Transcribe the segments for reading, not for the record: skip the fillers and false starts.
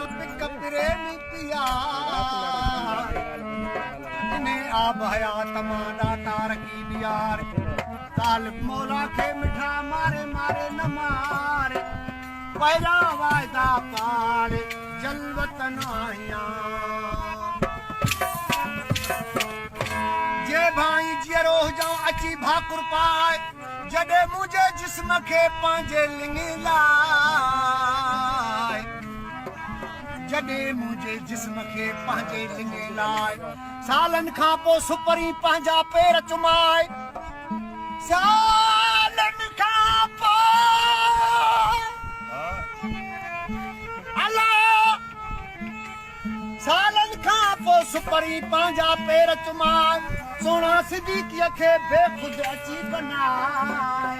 प्रेमी पिया इन्हें आप हयात मादा तारकी दियार तालिब मौला के मिठा मारे मारे न मारे पैरा वायदा पाड़े जलवतन आया जे भाई जियरो जाऊं अची भाकुर पाए जडे मुझे जिस्म के पांजे लिंगी लाए जडे मुझे जिस्म के पांजे लिंगी लाए सालन खां पो सुपरी पांजा पेर चुमाए सालन खां पो अल्लाह सालन खां पो सुपरी पांजा पेर चुमाए सोना सिद्दीक़ीअ खे बेखुद अची बनाए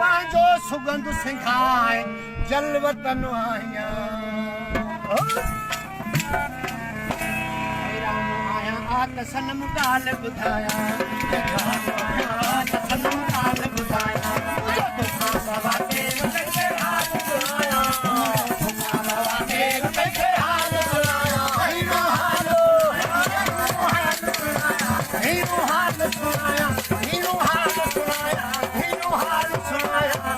पंहिंजो सुगंध सिंघाए जलवतन आहियां आत सनम ॻाल्हि ॿुधायां आत सनम ॻाल्हि ॿुधायां तोखां सवा केर कंहिंखे हाल सुणायां तोखां सवा केर कंहिंखे हाल सुणायां हिनो हाल सुणायां हिनो हाल सुणायां हिनो हाल सुणायां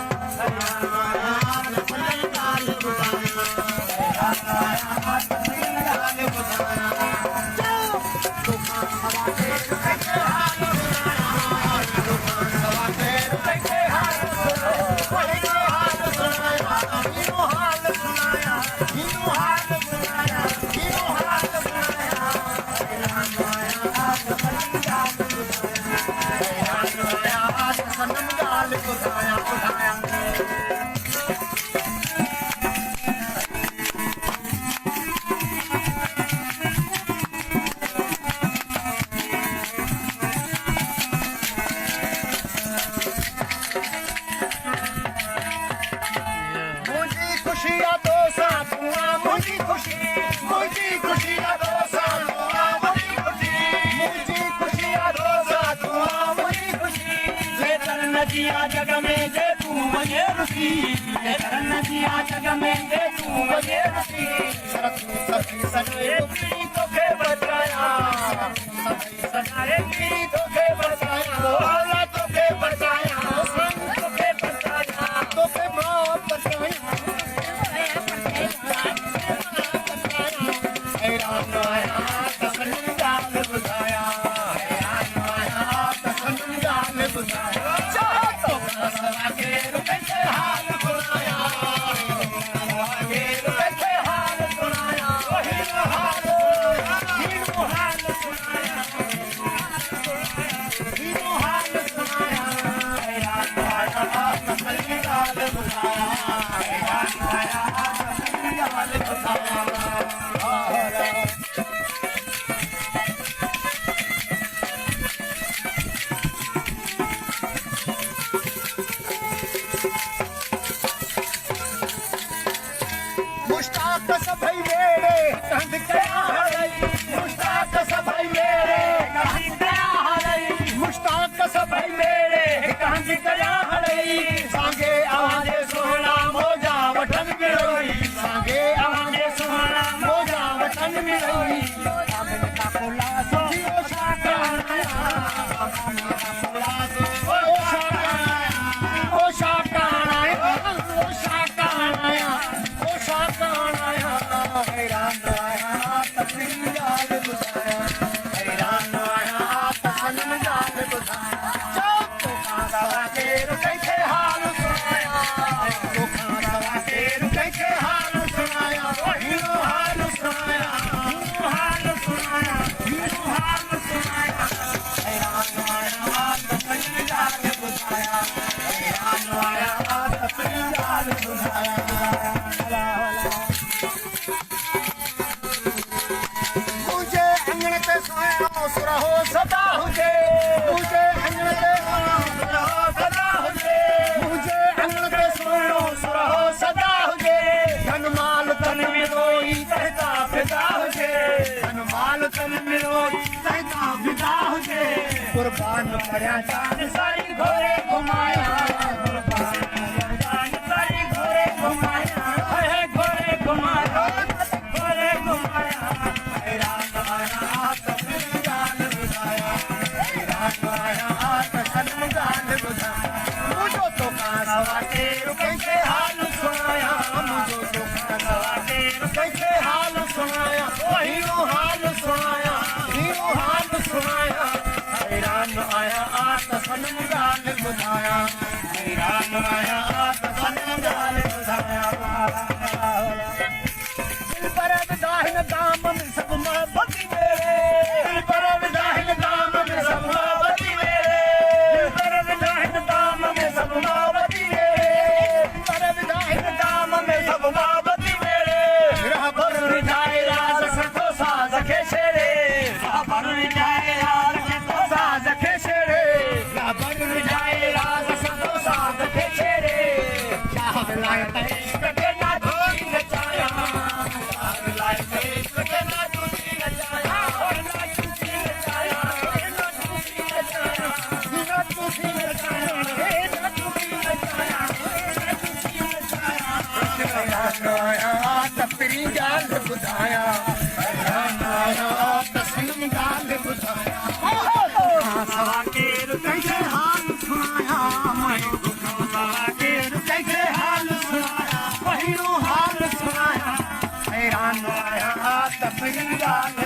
आत सनम ॻाल्हि ॿुधायां आत सनम ॻाल्हि ॿुधायां जग में जे तू वजे रुकी जग में जे तू वजे रुकी सखी सखी पीरी तोखे बचाया सखी सखी पीरी तोखे बचाया होला तोखे बचाया संग तोखे बचाया तोखे मां बचाया हैरान आया तसन्नी गाल बुधाया हैरान आया तसन्नी गाल बुधाया सभई मेरे कंध कया हरई मुश्ताक सभई मेरे कंध कया हरई मुश्ताक सभई मेरे कंध कया हरई सांगे आवाज़े सोहणा मोजा वठन मिलोई सांगे आवाज़े सोहणा मोजा वठन मिलोई आमन का कोला सुठी ओ शाकाया आमन का कोला ओ शाकाया ओ शाकाया ओ शाकाया ओ शाकाया हैरान आया तसन्नी गाल बुधाया हैरान आया तसन्नी गाल बुधाया तोखां सवा केर कंहिंखे हाल सुणाया तोखां सवा केर कंहिंखे हाल सुणाया हिनो हाल सुणाया हिनो हाल सुणाया हिनो हाल सुणाया हैरान आया तसन्नी गाल बुधाया हैरान आया तसन्नी गाल बुधाया सुरहो सदा हुजे मुझे अंगण ते सुरहो सदा हुजे मुझे अंगण ते सुरहो सदा हुजे धन माल तन में रोई कहता फिदा हुजे धन माल तन में रोई कहता फिदा हुजे कुर्बान करया जान सारी घोरे घुमाया कुर्बान करया जान सारी घोरे घुमाया है घोरे घुमाया मुझो तो सवा केरु कैसे हाल सुनाया मुझो तो सवा केरु कैसे हाल सुनाया हीरो हाल सुनाया हैरान आया आत सनम गाल बुधाया हैरान आया आत सनम गाल बुधाया दिल पर दाहिन दाम में सब मोहब्बती मेरे दिल पर दाहिन दाम में सब मोहब्बती मेरे दिल पर दाहिन दाम में सब मोहब्बती मेरे दिल पर दाहिन दाम में सब मोहब्बती मेरे राह पर रिझाए राज सतो साज के शेरे राह पर रिझाए राज सतो साज के शेरे राह पर रिझाए राज सतो साज के शेरे चाह लाए इश्क के ना धोई नचाया तपरी गाल बुधाया तस्लीम गाल बुधाया सवा केरु कैसे हाल सुनाया मैं सवा केरु कैसे हाल सुनाया वही हाल सुनाया हैरान आया तपरी गाल